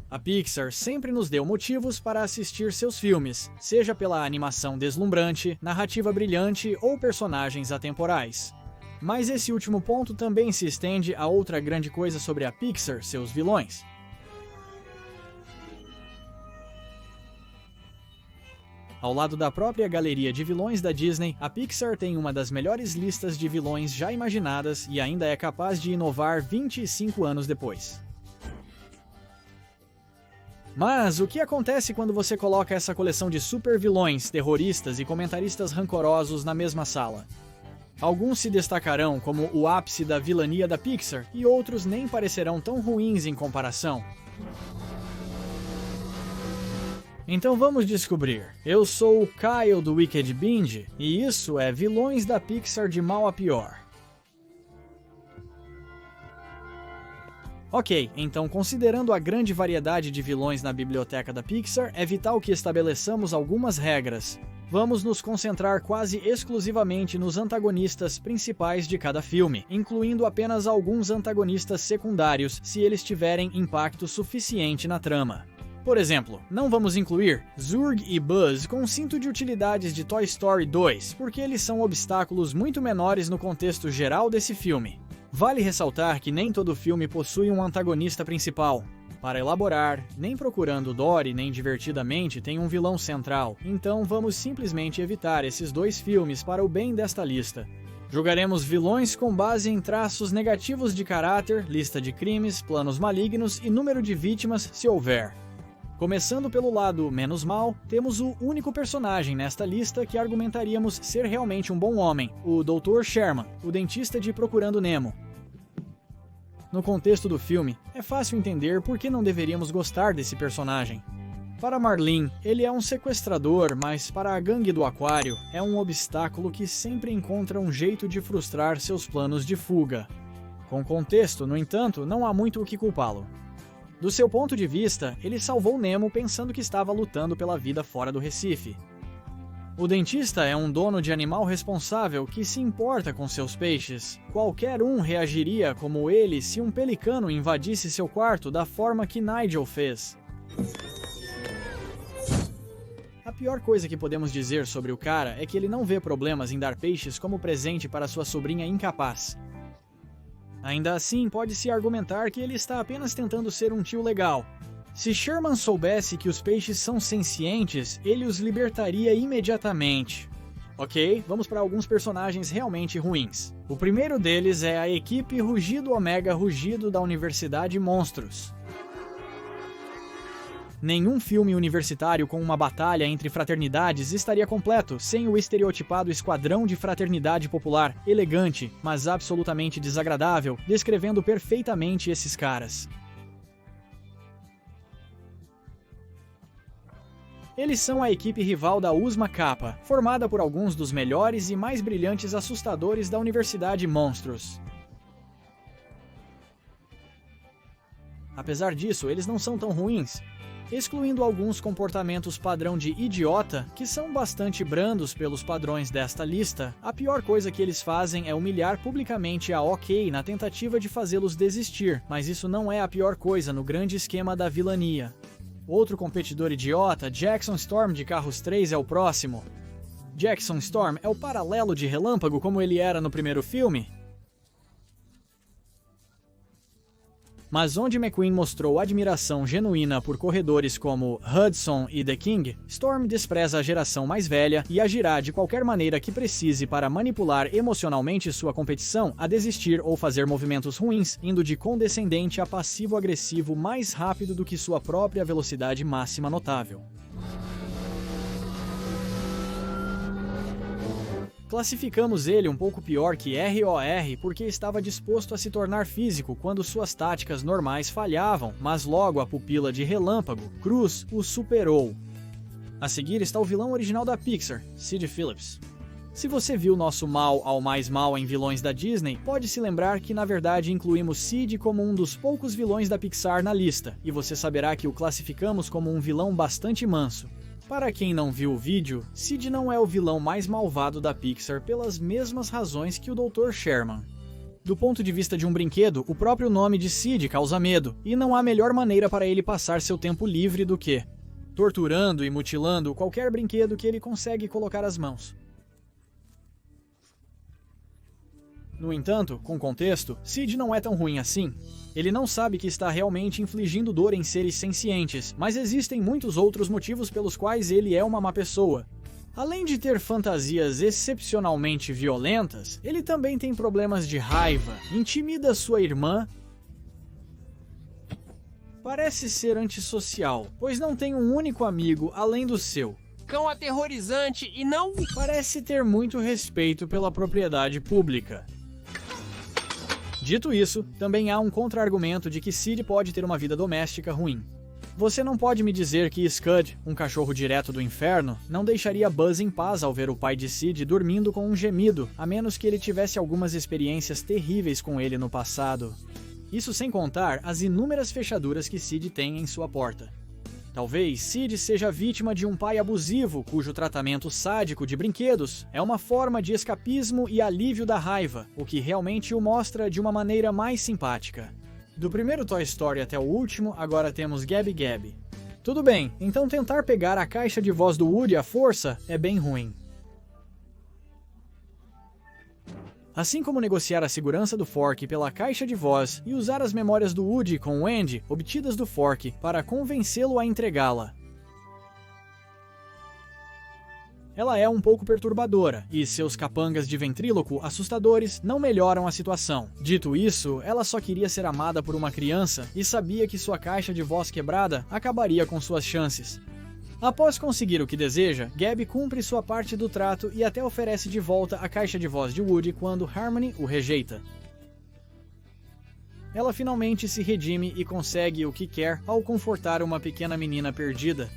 A Pixar sempre nos deu motivos para assistir seus filmes, seja pela animação deslumbrante, narrativa brilhante ou personagens atemporais. Mas esse último ponto também se estende a outra grande coisa sobre a Pixar, seus vilões. Ao lado da própria galeria de vilões da Disney, a Pixar tem uma das melhores listas de vilões já imaginadas e ainda é capaz de inovar 25 anos depois. Mas o que acontece quando você coloca essa coleção de super vilões, terroristas e comentaristas rancorosos na mesma sala? Alguns se destacarão como o ápice da vilania da Pixar e outros nem parecerão tão ruins em comparação. Então vamos descobrir. Eu sou o Kyle do Wicked Binge e isso é Vilões da Pixar de mal a pior. Ok, então considerando a grande variedade de vilões na biblioteca da Pixar, é vital que estabeleçamos algumas regras. Vamos nos concentrar quase exclusivamente nos antagonistas principais de cada filme, incluindo apenas alguns antagonistas secundários se eles tiverem impacto suficiente na trama. Por exemplo, não vamos incluir Zurg e Buzz com o cinto de utilidades de Toy Story 2, porque eles são obstáculos muito menores no contexto geral desse filme. Vale ressaltar que nem todo filme possui um antagonista principal. Para elaborar, nem Procurando Dory nem Divertidamente tem um vilão central, então vamos simplesmente evitar esses dois filmes para o bem desta lista. Julgaremos vilões com base em traços negativos de caráter, lista de crimes, planos malignos e número de vítimas, se houver. Começando pelo lado menos mal, temos o único personagem nesta lista que argumentaríamos ser realmente um bom homem, o Dr. Sherman, o dentista de Procurando Nemo. No contexto do filme, é fácil entender por que não deveríamos gostar desse personagem. Para Marlene, ele é um sequestrador, mas para a gangue do aquário, é um obstáculo que sempre encontra um jeito de frustrar seus planos de fuga. Com contexto, no entanto, não há muito o que culpá-lo. Do seu ponto de vista, ele salvou Nemo pensando que estava lutando pela vida fora do Recife. O dentista é um dono de animal responsável que se importa com seus peixes. Qualquer um reagiria como ele se um pelicano invadisse seu quarto da forma que Nigel fez. A pior coisa que podemos dizer sobre o cara é que ele não vê problemas em dar peixes como presente para sua sobrinha incapaz. Ainda assim, pode-se argumentar que ele está apenas tentando ser um tio legal. Se Sherman soubesse que os peixes são sencientes, ele os libertaria imediatamente. Ok, vamos para alguns personagens realmente ruins. O primeiro deles é a equipe Rugido Omega Rugido da Universidade Monstros. Nenhum filme universitário com uma batalha entre fraternidades estaria completo sem o estereotipado esquadrão de fraternidade popular, elegante, mas absolutamente desagradável, descrevendo perfeitamente esses caras. Eles são a equipe rival da Usma Kappa, formada por alguns dos melhores e mais brilhantes assustadores da Universidade Monstros. Apesar disso, eles não são tão ruins. Excluindo alguns comportamentos padrão de idiota, que são bastante brandos pelos padrões desta lista, a pior coisa que eles fazem é humilhar publicamente a OK na tentativa de fazê-los desistir, mas isso não é a pior coisa no grande esquema da vilania. Outro competidor idiota, Jackson Storm de Carros 3 é o próximo. Jackson Storm é o paralelo de Relâmpago como ele era no primeiro filme? Mas onde McQueen mostrou admiração genuína por corredores como Hudson e The King, Storm despreza a geração mais velha e agirá de qualquer maneira que precise para manipular emocionalmente sua competição a desistir ou fazer movimentos ruins, indo de condescendente a passivo-agressivo mais rápido do que sua própria velocidade máxima notável. Classificamos ele um pouco pior que ROR porque estava disposto a se tornar físico quando suas táticas normais falhavam, mas logo a pupila de Relâmpago, Cruz, o superou. A seguir está o vilão original da Pixar, Sid Phillips. Se você viu nosso mal ao mais mal em vilões da Disney, pode se lembrar que na verdade incluímos Sid como um dos poucos vilões da Pixar na lista, e você saberá que o classificamos como um vilão bastante manso. Para quem não viu o vídeo, Sid não é o vilão mais malvado da Pixar pelas mesmas razões que o Dr. Sherman. Do ponto de vista de um brinquedo, o próprio nome de Sid causa medo, e não há melhor maneira para ele passar seu tempo livre do que torturando e mutilando qualquer brinquedo que ele consegue colocar as mãos. No entanto, com contexto, Sid não é tão ruim assim. Ele não sabe que está realmente infligindo dor em seres sencientes, mas existem muitos outros motivos pelos quais ele é uma má pessoa. Além de ter fantasias excepcionalmente violentas, ele também tem problemas de raiva, intimida sua irmã, parece ser antissocial, pois não tem um único amigo além do seu. Cão aterrorizante e não... Parece ter muito respeito pela propriedade pública. Dito isso, também há um contra-argumento de que Sid pode ter uma vida doméstica ruim. Você não pode me dizer que Scud, um cachorro direto do inferno, não deixaria Buzz em paz ao ver o pai de Sid dormindo com um gemido, a menos que ele tivesse algumas experiências terríveis com ele no passado. Isso sem contar as inúmeras fechaduras que Sid tem em sua porta. Talvez Sid seja vítima de um pai abusivo cujo tratamento sádico de brinquedos é uma forma de escapismo e alívio da raiva, o que realmente o mostra de uma maneira mais simpática. Do primeiro Toy Story até o último, agora temos Gabby Gabby. Tudo bem, então tentar pegar a caixa de voz do Woody à força é bem ruim. Assim como negociar a segurança do Fork pela caixa de voz e usar as memórias do Woody com o Andy obtidas do Fork para convencê-lo a entregá-la. Ela é um pouco perturbadora, e seus capangas de ventríloco assustadores não melhoram a situação. Dito isso, ela só queria ser amada por uma criança e sabia que sua caixa de voz quebrada acabaria com suas chances. Após conseguir o que deseja, Gabby cumpre sua parte do trato e até oferece de volta a caixa de voz de Woody quando Harmony o rejeita. Ela finalmente se redime e consegue o que quer ao confortar uma pequena menina perdida.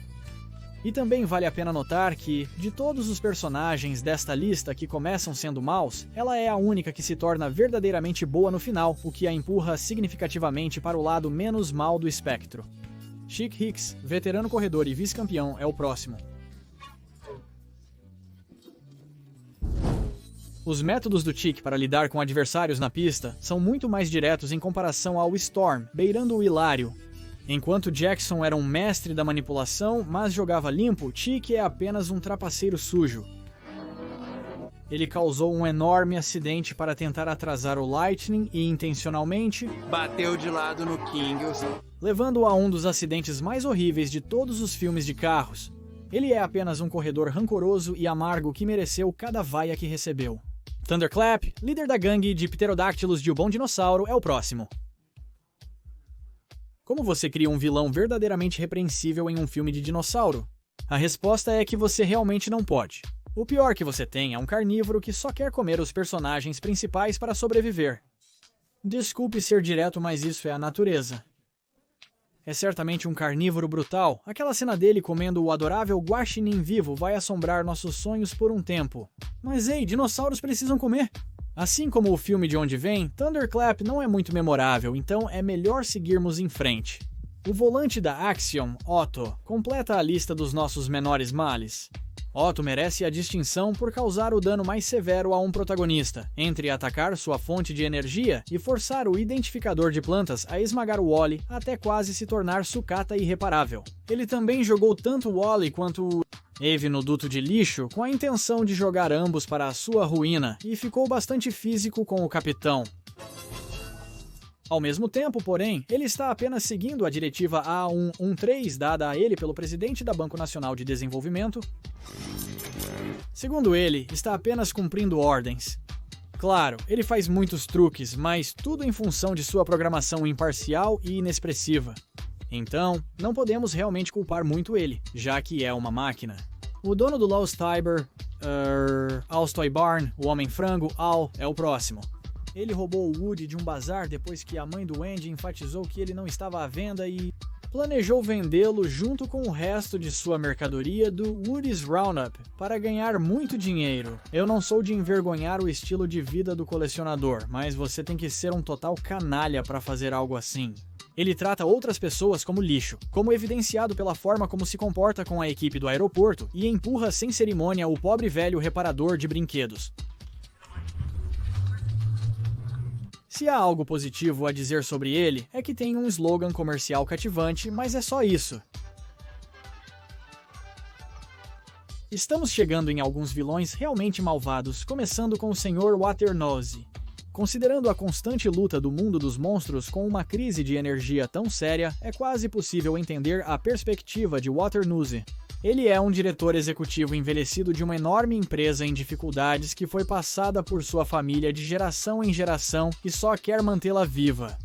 E também vale a pena notar que, de todos os personagens desta lista que começam sendo maus, ela é a única que se torna verdadeiramente boa no final, o que a empurra significativamente para o lado menos mal do espectro. Chick Hicks, veterano corredor e vice-campeão, é o próximo. Os métodos do Chick para lidar com adversários na pista são muito mais diretos em comparação ao Storm, beirando o hilário. Enquanto Jackson era um mestre da manipulação, mas jogava limpo, Chick é apenas um trapaceiro sujo. Ele causou um enorme acidente para tentar atrasar o Lightning e, intencionalmente, bateu de lado no Kingos, levando-o a um dos acidentes mais horríveis de todos os filmes de carros. Ele é apenas um corredor rancoroso e amargo que mereceu cada vaia que recebeu. Thunderclap, líder da gangue de pterodáctilos de O Bom Dinossauro, é o próximo. Como você cria um vilão verdadeiramente repreensível em um filme de dinossauro? A resposta é que você realmente não pode. O pior que você tem é um carnívoro que só quer comer os personagens principais para sobreviver. Desculpe ser direto, mas isso é a natureza. É certamente um carnívoro brutal. Aquela cena dele comendo o adorável guaxinim vivo vai assombrar nossos sonhos por um tempo. Mas ei, dinossauros precisam comer! Assim como o filme de onde vem, Thunderclap não é muito memorável, então é melhor seguirmos em frente. O volante da Axiom, Otto, completa a lista dos nossos menores males. Otto merece a distinção por causar o dano mais severo a um protagonista, entre atacar sua fonte de energia e forçar o identificador de plantas a esmagar o Wally até quase se tornar sucata irreparável. Ele também jogou tanto o Wally quanto o Eve no duto de lixo com a intenção de jogar ambos para a sua ruína e ficou bastante físico com o capitão. Ao mesmo tempo, porém, ele está apenas seguindo a diretiva A113 dada a ele pelo presidente da Banco Nacional de Desenvolvimento. Segundo ele, está apenas cumprindo ordens. Claro, ele faz muitos truques, mas tudo em função de sua programação imparcial e inexpressiva. Então, não podemos realmente culpar muito ele, já que é uma máquina. O dono do Lost Tiber, Al's Toy Barn, o Homem-Frango, Al, é o próximo. Ele roubou o Woody de um bazar depois que a mãe do Andy enfatizou que ele não estava à venda e planejou vendê-lo junto com o resto de sua mercadoria do Woody's Roundup para ganhar muito dinheiro. Eu não sou de envergonhar o estilo de vida do colecionador, mas você tem que ser um total canalha para fazer algo assim. Ele trata outras pessoas como lixo, como evidenciado pela forma como se comporta com a equipe do aeroporto e empurra sem cerimônia o pobre velho reparador de brinquedos. Se há algo positivo a dizer sobre ele, é que tem um slogan comercial cativante, mas é só isso. Estamos chegando em alguns vilões realmente malvados, começando com o Sr. Waternose. Considerando a constante luta do mundo dos monstros com uma crise de energia tão séria, é quase possível entender a perspectiva de Waternose. Ele é um diretor executivo envelhecido de uma enorme empresa em dificuldades que foi passada por sua família de geração em geração e só quer mantê-la viva.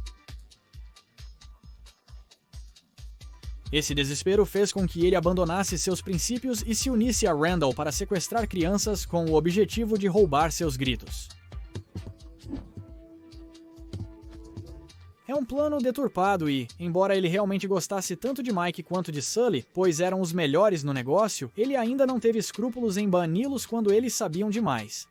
Esse desespero fez com que ele abandonasse seus princípios e se unisse a Randall para sequestrar crianças com o objetivo de roubar seus gritos. É um plano deturpado e, embora ele realmente gostasse tanto de Mike quanto de Sully, pois eram os melhores no negócio, ele ainda não teve escrúpulos em bani-los quando eles sabiam demais.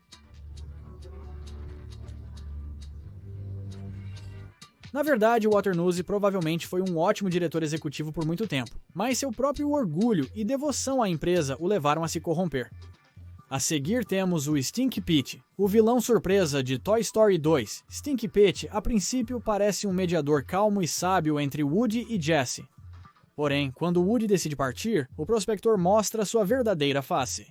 Na verdade, Waternose provavelmente foi um ótimo diretor executivo por muito tempo, mas seu próprio orgulho e devoção à empresa o levaram a se corromper. A seguir temos o Stinky Pete, o vilão surpresa de Toy Story 2. Stinky Pete, a princípio, parece um mediador calmo e sábio entre Woody e Jessie. Porém, quando Woody decide partir, o prospector mostra sua verdadeira face.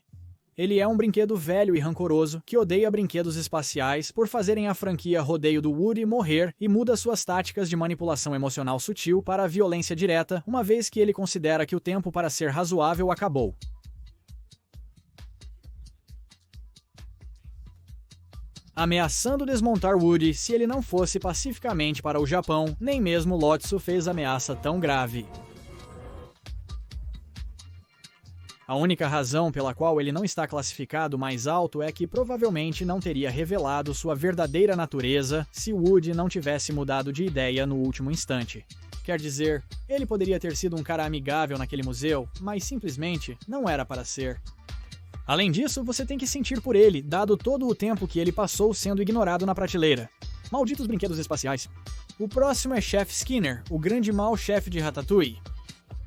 Ele é um brinquedo velho e rancoroso que odeia brinquedos espaciais por fazerem a franquia Rodeio do Woody morrer e muda suas táticas de manipulação emocional sutil para a violência direta, uma vez que ele considera que o tempo para ser razoável acabou. Ameaçando desmontar Woody se ele não fosse pacificamente para o Japão, nem mesmo Lotso fez ameaça tão grave. A única razão pela qual ele não está classificado mais alto é que provavelmente não teria revelado sua verdadeira natureza se Woody não tivesse mudado de ideia no último instante. Quer dizer, ele poderia ter sido um cara amigável naquele museu, mas simplesmente não era para ser. Além disso, você tem que sentir por ele, dado todo o tempo que ele passou sendo ignorado na prateleira. Malditos brinquedos espaciais. O próximo é Chef Skinner, o grande mau chefe de Ratatouille.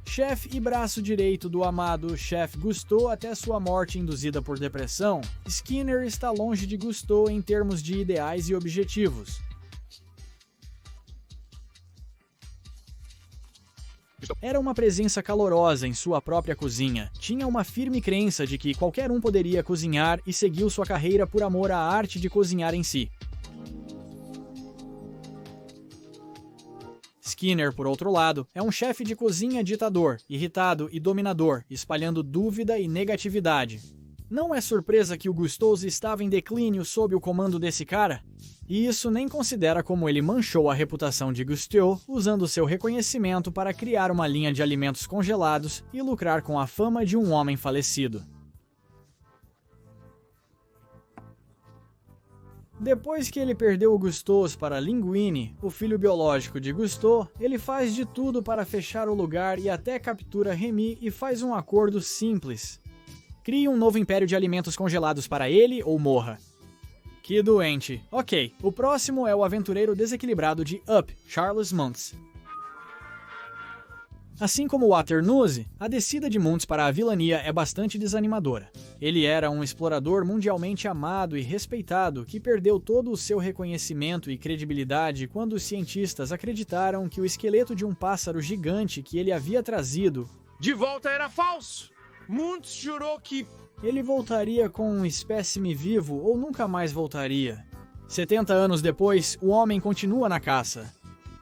Chefe e braço direito do amado Chef Gusteau até sua morte induzida por depressão, Skinner está longe de Gusteau em termos de ideais e objetivos. Era uma presença calorosa em sua própria cozinha. Tinha uma firme crença de que qualquer um poderia cozinhar e seguiu sua carreira por amor à arte de cozinhar em si. Skinner, por outro lado, é um chefe de cozinha ditador, irritado e dominador, espalhando dúvida e negatividade. Não é surpresa que o Gusteau estava em declínio sob o comando desse cara? E isso nem considera como ele manchou a reputação de Gusteau usando seu reconhecimento para criar uma linha de alimentos congelados e lucrar com a fama de um homem falecido. Depois que ele perdeu o Gusteau para Linguini, o filho biológico de Gusteau, ele faz de tudo para fechar o lugar e até captura Remy e faz um acordo simples. Crie um novo império de alimentos congelados para ele ou morra. Que doente. Ok, o próximo é o aventureiro desequilibrado de Up, Charles Muntz. Assim como Waternose, a descida de Muntz para a vilania é bastante desanimadora. Ele era um explorador mundialmente amado e respeitado que perdeu todo o seu reconhecimento e credibilidade quando os cientistas acreditaram que o esqueleto de um pássaro gigante que ele havia trazido de volta era falso. Muntz jurou que ele voltaria com um espécime vivo ou nunca mais voltaria. 70 anos depois, o homem continua na caça.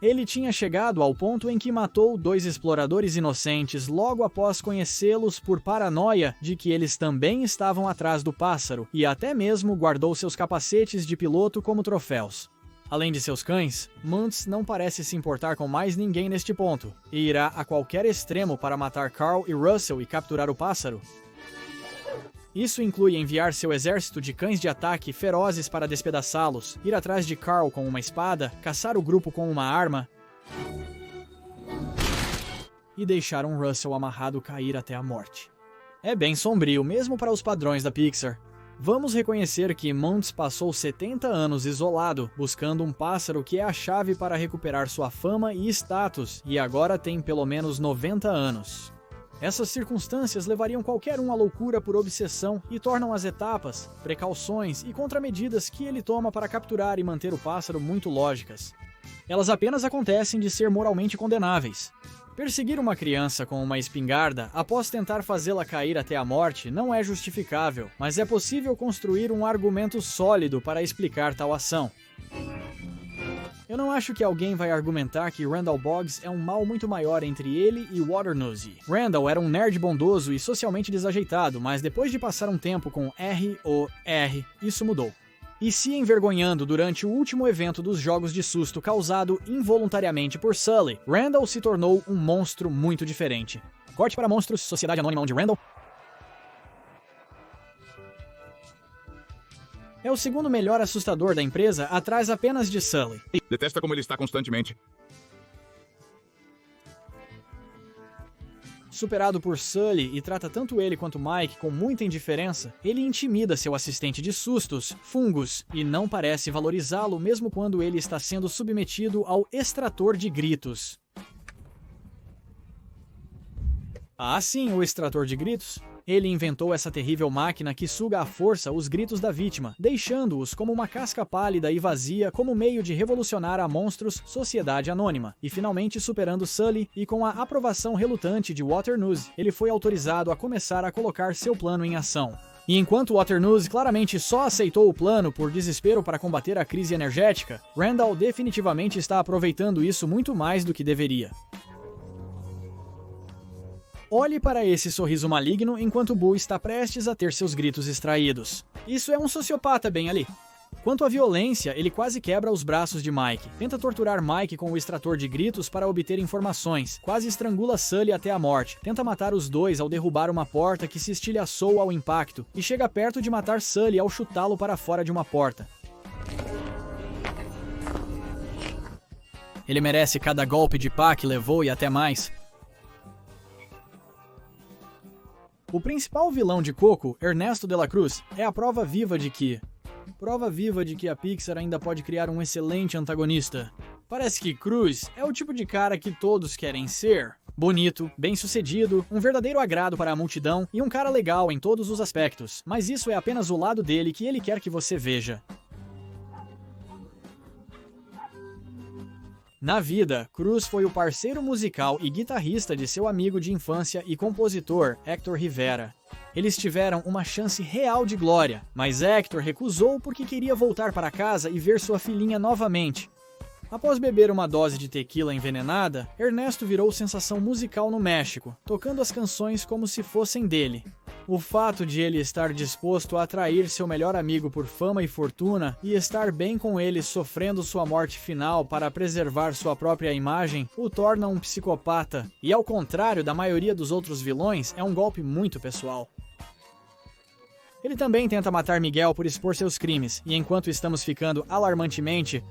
Ele tinha chegado ao ponto em que matou 2 exploradores inocentes logo após conhecê-los por paranoia de que eles também estavam atrás do pássaro e até mesmo guardou seus capacetes de piloto como troféus. Além de seus cães, Muntz não parece se importar com mais ninguém neste ponto e irá a qualquer extremo para matar Carl e Russell e capturar o pássaro. Isso inclui enviar seu exército de cães de ataque ferozes para despedaçá-los, ir atrás de Carl com uma espada, caçar o grupo com uma arma e deixar um Russell amarrado cair até a morte. É bem sombrio, mesmo para os padrões da Pixar. Vamos reconhecer que Muntz passou 70 anos isolado, buscando um pássaro que é a chave para recuperar sua fama e status, e agora tem pelo menos 90 anos. Essas circunstâncias levariam qualquer um à loucura por obsessão e tornam as etapas, precauções e contramedidas que ele toma para capturar e manter o pássaro muito lógicas. Elas apenas acontecem de ser moralmente condenáveis. Perseguir uma criança com uma espingarda após tentar fazê-la cair até a morte não é justificável, mas é possível construir um argumento sólido para explicar tal ação. Eu não acho que alguém vai argumentar que Randall Boggs é um mal muito maior entre ele e Waternoose. Randall era um nerd bondoso e socialmente desajeitado, mas depois de passar um tempo com ROR, isso mudou. E se envergonhando durante o último evento dos jogos de susto causado involuntariamente por Sully, Randall se tornou um monstro muito diferente. Corte para Monstros, Sociedade Anônima onde Randall é o segundo melhor assustador da empresa, atrás apenas de Sully. Detesta como ele está constantemente. Superado por Sully e trata tanto ele quanto Mike com muita indiferença, ele intimida seu assistente de sustos, Fungus, e não parece valorizá-lo mesmo quando ele está sendo submetido ao extrator de gritos. Ah, sim, o extrator de gritos. Ele inventou essa terrível máquina que suga à força os gritos da vítima, deixando-os como uma casca pálida e vazia como meio de revolucionar a Monstros Sociedade Anônima, e finalmente superando Sully e com a aprovação relutante de Waternoose, ele foi autorizado a começar a colocar seu plano em ação. E enquanto Waternoose claramente só aceitou o plano por desespero para combater a crise energética, Randall definitivamente está aproveitando isso muito mais do que deveria. Olhe para esse sorriso maligno enquanto Boo está prestes a ter seus gritos extraídos. Isso é um sociopata bem ali. Quanto à violência, ele quase quebra os braços de Mike, tenta torturar Mike com o extrator de gritos para obter informações, quase estrangula Sully até a morte, tenta matar os dois ao derrubar uma porta que se estilhaçou ao impacto, e chega perto de matar Sully ao chutá-lo para fora de uma porta. Ele merece cada golpe de pá que levou e até mais. O principal vilão de Coco, Ernesto de la Cruz, é a prova viva de que a Pixar ainda pode criar um excelente antagonista. Parece que Cruz é o tipo de cara que todos querem ser. Bonito, bem-sucedido, um verdadeiro agrado para a multidão e um cara legal em todos os aspectos, mas isso é apenas o lado dele que ele quer que você veja. Na vida, Cruz foi o parceiro musical e guitarrista de seu amigo de infância e compositor, Héctor Rivera. Eles tiveram uma chance real de glória, mas Héctor recusou porque queria voltar para casa e ver sua filhinha novamente. Após beber uma dose de tequila envenenada, Ernesto virou sensação musical no México, tocando as canções como se fossem dele. O fato de ele estar disposto a atrair seu melhor amigo por fama e fortuna e estar bem com ele sofrendo sua morte final para preservar sua própria imagem o torna um psicopata, e ao contrário da maioria dos outros vilões, é um golpe muito pessoal. Ele também tenta matar Miguel por expor seus crimes, e enquanto estamos ficando alarmantemente...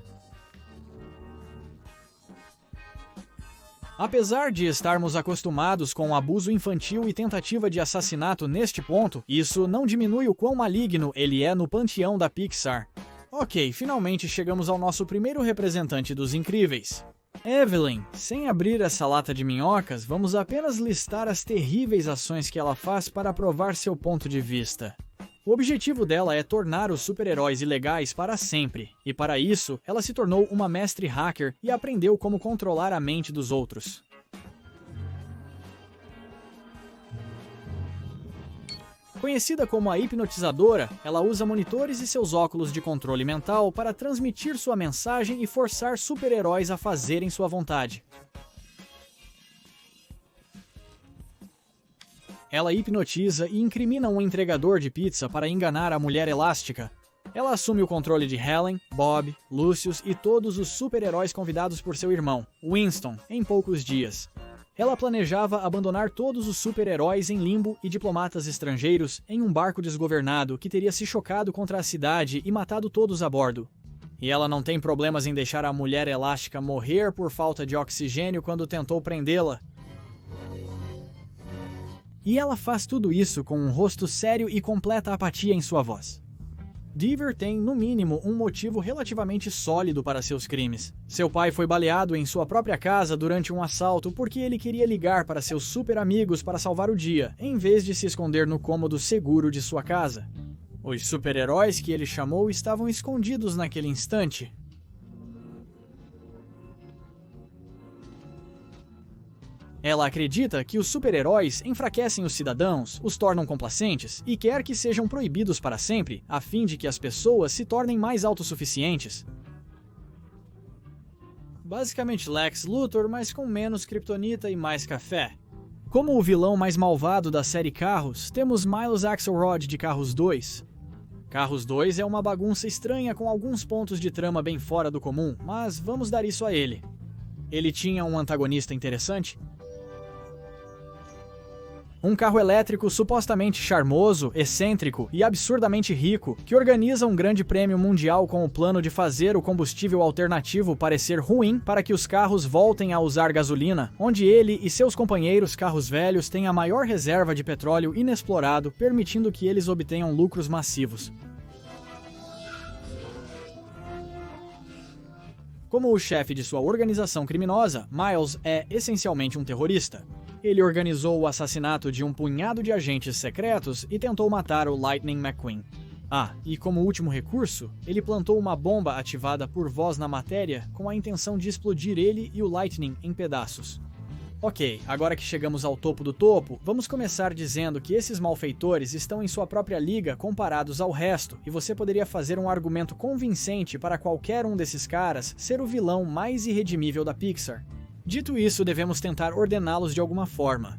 Apesar de estarmos acostumados com abuso infantil e tentativa de assassinato neste ponto, isso não diminui o quão maligno ele é no panteão da Pixar. Ok, finalmente chegamos ao nosso primeiro representante dos incríveis. Evelyn, sem abrir essa lata de minhocas, vamos apenas listar as terríveis ações que ela faz para provar seu ponto de vista. O objetivo dela é tornar os super-heróis ilegais para sempre, e para isso, ela se tornou uma mestre hacker e aprendeu como controlar a mente dos outros. Conhecida como a hipnotizadora, ela usa monitores e seus óculos de controle mental para transmitir sua mensagem e forçar super-heróis a fazerem sua vontade. Ela hipnotiza e incrimina um entregador de pizza para enganar a Mulher Elástica. Ela assume o controle de Helen, Bob, Lucius e todos os super-heróis convidados por seu irmão, Winston, em poucos dias. Ela planejava abandonar todos os super-heróis em Limbo e diplomatas estrangeiros em um barco desgovernado que teria se chocado contra a cidade e matado todos a bordo. E ela não tem problemas em deixar a Mulher Elástica morrer por falta de oxigênio quando tentou prendê-la. E ela faz tudo isso com um rosto sério e completa apatia em sua voz. Deaver tem, no mínimo, um motivo relativamente sólido para seus crimes. Seu pai foi baleado em sua própria casa durante um assalto porque ele queria ligar para seus super amigos para salvar o dia, em vez de se esconder no cômodo seguro de sua casa. Os super-heróis que ele chamou estavam escondidos naquele instante. Ela acredita que os super-heróis enfraquecem os cidadãos, os tornam complacentes e quer que sejam proibidos para sempre, a fim de que as pessoas se tornem mais autossuficientes. Basicamente Lex Luthor, mas com menos kryptonita e mais café. Como o vilão mais malvado da série Carros, temos Miles Axelrod de Carros 2. Carros 2 é uma bagunça estranha com alguns pontos de trama bem fora do comum, mas vamos dar isso a ele. Ele tinha um antagonista interessante? Um carro elétrico supostamente charmoso, excêntrico e absurdamente rico, que organiza um grande prêmio mundial com o plano de fazer o combustível alternativo parecer ruim para que os carros voltem a usar gasolina, onde ele e seus companheiros carros velhos têm a maior reserva de petróleo inexplorado, permitindo que eles obtenham lucros massivos. Como o chefe de sua organização criminosa, Miles é essencialmente um terrorista. Ele organizou o assassinato de um punhado de agentes secretos e tentou matar o Lightning McQueen. Ah, e como último recurso, ele plantou uma bomba ativada por voz na matéria com a intenção de explodir ele e o Lightning em pedaços. Ok, agora que chegamos ao topo do topo, vamos começar dizendo que esses malfeitores estão em sua própria liga comparados ao resto, e você poderia fazer um argumento convincente para qualquer um desses caras ser o vilão mais irredimível da Pixar. Dito isso, devemos tentar ordená-los de alguma forma.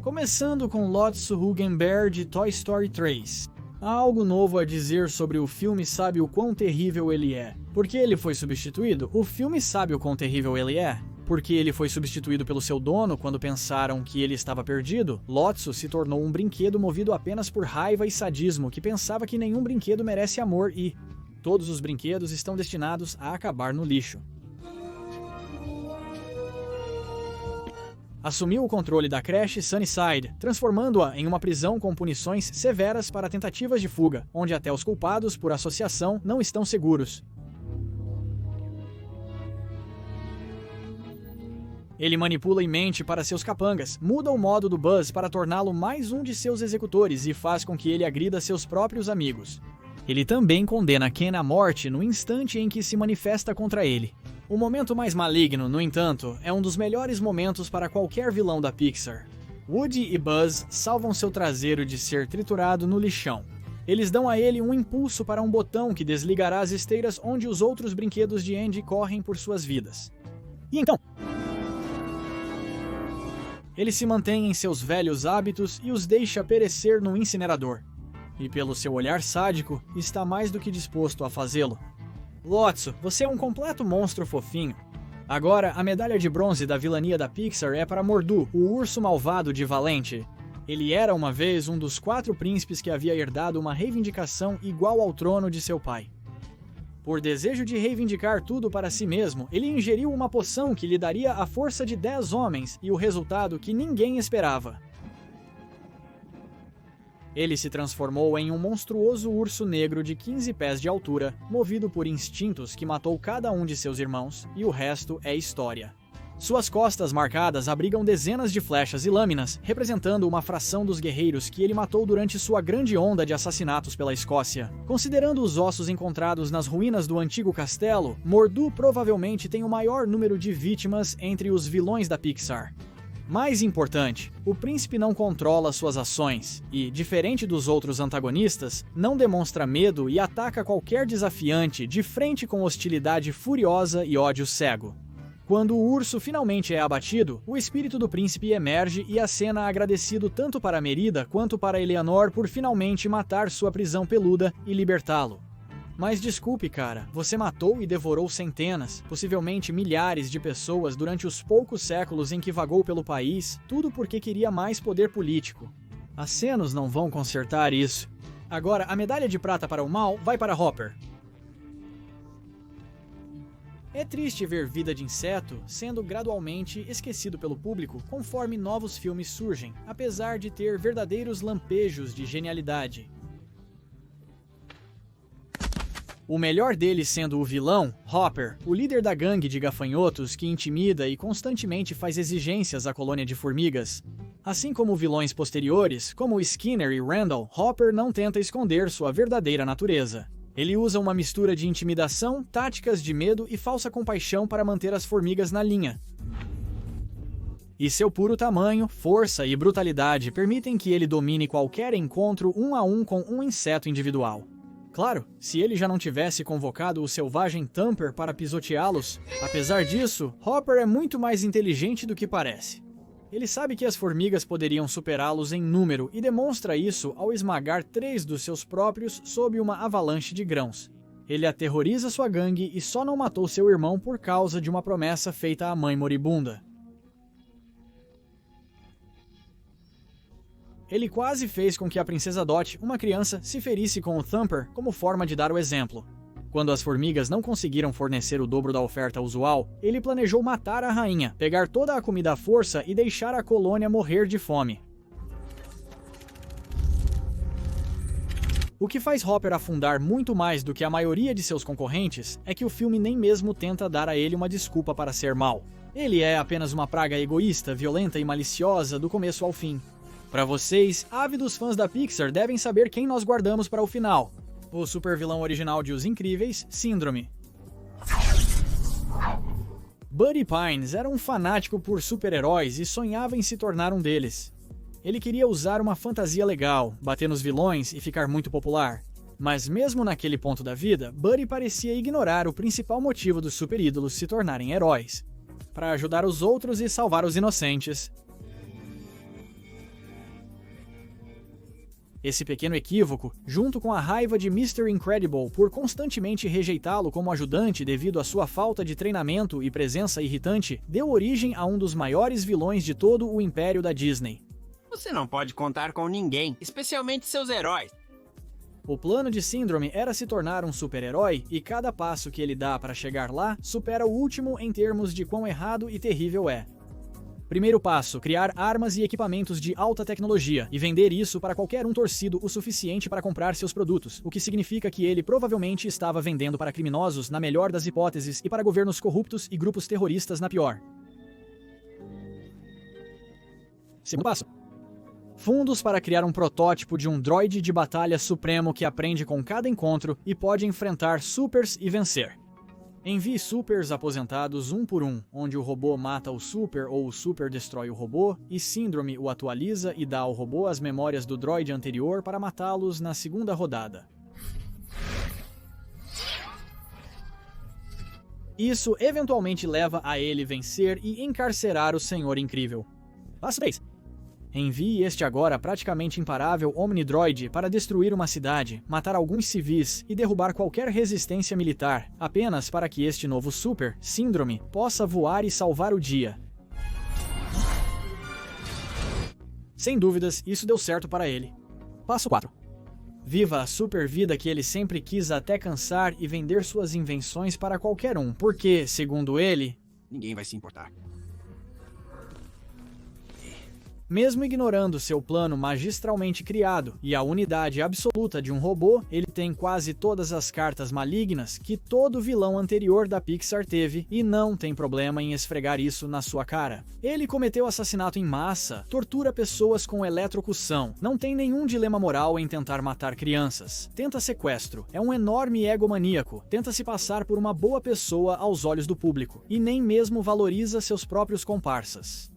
Começando com Lotso Hugenberg de Toy Story 3. Há algo novo a dizer sobre o filme sabe o quão terrível ele é. Porque ele foi substituído, o filme sabe o quão terrível ele é. Porque ele foi substituído pelo seu dono quando pensaram que ele estava perdido, Lotso se tornou um brinquedo movido apenas por raiva e sadismo que pensava que nenhum brinquedo merece amor e... todos os brinquedos estão destinados a acabar no lixo. Assumiu o controle da creche Sunnyside, transformando-a em uma prisão com punições severas para tentativas de fuga, onde até os culpados por associação não estão seguros. Ele manipula e mente para seus capangas, muda o modo do Buzz para torná-lo mais um de seus executores e faz com que ele agrida seus próprios amigos. Ele também condena Ken à morte no instante em que se manifesta contra ele. O momento mais maligno, no entanto, é um dos melhores momentos para qualquer vilão da Pixar. Woody e Buzz salvam seu traseiro de ser triturado no lixão. Eles dão a ele um impulso para um botão que desligará as esteiras onde os outros brinquedos de Andy correm por suas vidas. E então... ele se mantém em seus velhos hábitos e os deixa perecer no incinerador. E pelo seu olhar sádico, está mais do que disposto a fazê-lo. Lotso, você é um completo monstro fofinho. Agora, a medalha de bronze da vilania da Pixar é para Mordu, o urso malvado de Valente. Ele era uma vez um dos 4 príncipes que havia herdado uma reivindicação igual ao trono de seu pai. Por desejo de reivindicar tudo para si mesmo, ele ingeriu uma poção que lhe daria a força de 10 homens e o resultado que ninguém esperava. Ele se transformou em um monstruoso urso negro de 15 pés de altura, movido por instintos que matou cada um de seus irmãos, e o resto é história. Suas costas marcadas abrigam dezenas de flechas e lâminas, representando uma fração dos guerreiros que ele matou durante sua grande onda de assassinatos pela Escócia. Considerando os ossos encontrados nas ruínas do antigo castelo, Mordu provavelmente tem o maior número de vítimas entre os vilões da Pixar. Mais importante, o príncipe não controla suas ações e, diferente dos outros antagonistas, não demonstra medo e ataca qualquer desafiante de frente com hostilidade furiosa e ódio cego. Quando o urso finalmente é abatido, o espírito do príncipe emerge e acena agradecido tanto para Merida quanto para Eleanor por finalmente matar sua prisão peluda e libertá-lo. Mas desculpe, cara, você matou e devorou centenas, possivelmente milhares de pessoas durante os poucos séculos em que vagou pelo país, tudo porque queria mais poder político. Acenos não vão consertar isso. Agora, a medalha de prata para o mal vai para Hopper. É triste ver Vida de Inseto sendo gradualmente esquecido pelo público conforme novos filmes surgem, apesar de ter verdadeiros lampejos de genialidade. O melhor deles sendo o vilão, Hopper, o líder da gangue de gafanhotos que intimida e constantemente faz exigências à colônia de formigas. Assim como vilões posteriores, como Skinner e Randall, Hopper não tenta esconder sua verdadeira natureza. Ele usa uma mistura de intimidação, táticas de medo e falsa compaixão para manter as formigas na linha. E seu puro tamanho, força e brutalidade permitem que ele domine qualquer encontro 1 a 1 com um inseto individual. Claro, se ele já não tivesse convocado o selvagem Thumper para pisoteá-los, apesar disso, Hopper é muito mais inteligente do que parece. Ele sabe que as formigas poderiam superá-los em número e demonstra isso ao esmagar 3 dos seus próprios sob uma avalanche de grãos. Ele aterroriza sua gangue e só não matou seu irmão por causa de uma promessa feita à mãe moribunda. Ele quase fez com que a princesa Dot, uma criança, se ferisse com o Thumper como forma de dar o exemplo. Quando as formigas não conseguiram fornecer o dobro da oferta usual, ele planejou matar a rainha, pegar toda a comida à força e deixar a colônia morrer de fome. O que faz Hopper afundar muito mais do que a maioria de seus concorrentes é que o filme nem mesmo tenta dar a ele uma desculpa para ser mau. Ele é apenas uma praga egoísta, violenta e maliciosa do começo ao fim. Para vocês, ávidos fãs da Pixar devem saber quem nós guardamos para o final. O supervilão original de Os Incríveis, Síndrome. Buddy Pines era um fanático por super-heróis e sonhava em se tornar um deles. Ele queria usar uma fantasia legal, bater nos vilões e ficar muito popular. Mas mesmo naquele ponto da vida, Buddy parecia ignorar o principal motivo dos super-ídolos se tornarem heróis: para ajudar os outros e salvar os inocentes. Esse pequeno equívoco, junto com a raiva de Mr. Incredible por constantemente rejeitá-lo como ajudante devido à sua falta de treinamento e presença irritante, deu origem a um dos maiores vilões de todo o império da Disney. Você não pode contar com ninguém, especialmente seus heróis. O plano de Síndrome era se tornar um super-herói e cada passo que ele dá para chegar lá supera o último em termos de quão errado e terrível é. Primeiro passo, criar armas e equipamentos de alta tecnologia e vender isso para qualquer um torcido o suficiente para comprar seus produtos, o que significa que ele provavelmente estava vendendo para criminosos na melhor das hipóteses e para governos corruptos e grupos terroristas na pior. Segundo passo. Fundos para criar um protótipo de um droide de batalha supremo que aprende com cada encontro e pode enfrentar supers e vencer. Envie supers aposentados um por um, onde o robô mata o super ou o super destrói o robô, e Síndrome o atualiza e dá ao robô as memórias do droide anterior para matá-los na segunda rodada. Isso eventualmente leva a ele vencer e encarcerar o Senhor Incrível. Passo 3. Envie este agora praticamente imparável Omnidroid para destruir uma cidade, matar alguns civis e derrubar qualquer resistência militar, apenas para que este novo super, Síndrome, possa voar e salvar o dia. Sem dúvidas, isso deu certo para ele. Passo 4. Viva a super vida que ele sempre quis até cansar e vender suas invenções para qualquer um, porque, segundo ele, ninguém vai se importar. Mesmo ignorando seu plano magistralmente criado e a unidade absoluta de um robô, ele tem quase todas as cartas malignas que todo vilão anterior da Pixar teve e não tem problema em esfregar isso na sua cara. Ele cometeu assassinato em massa, tortura pessoas com eletrocução, não tem nenhum dilema moral em tentar matar crianças, tenta sequestro, é um enorme egomaníaco, tenta se passar por uma boa pessoa aos olhos do público e nem mesmo valoriza seus próprios comparsas.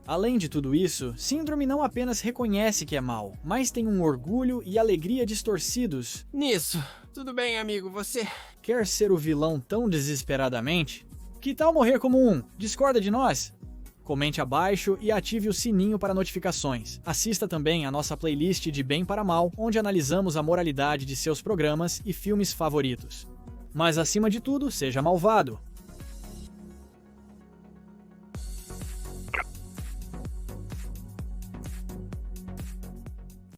Além de tudo isso, Síndrome não apenas reconhece que é mau, mas tem um orgulho e alegria distorcidos. Nisso, tudo bem, amigo, você... Quer ser o vilão tão desesperadamente? Que tal morrer como um? Discorda de nós? Comente abaixo e ative o sininho para notificações. Assista também a nossa playlist de Bem para Mal, onde analisamos a moralidade de seus programas e filmes favoritos. Mas acima de tudo, seja malvado.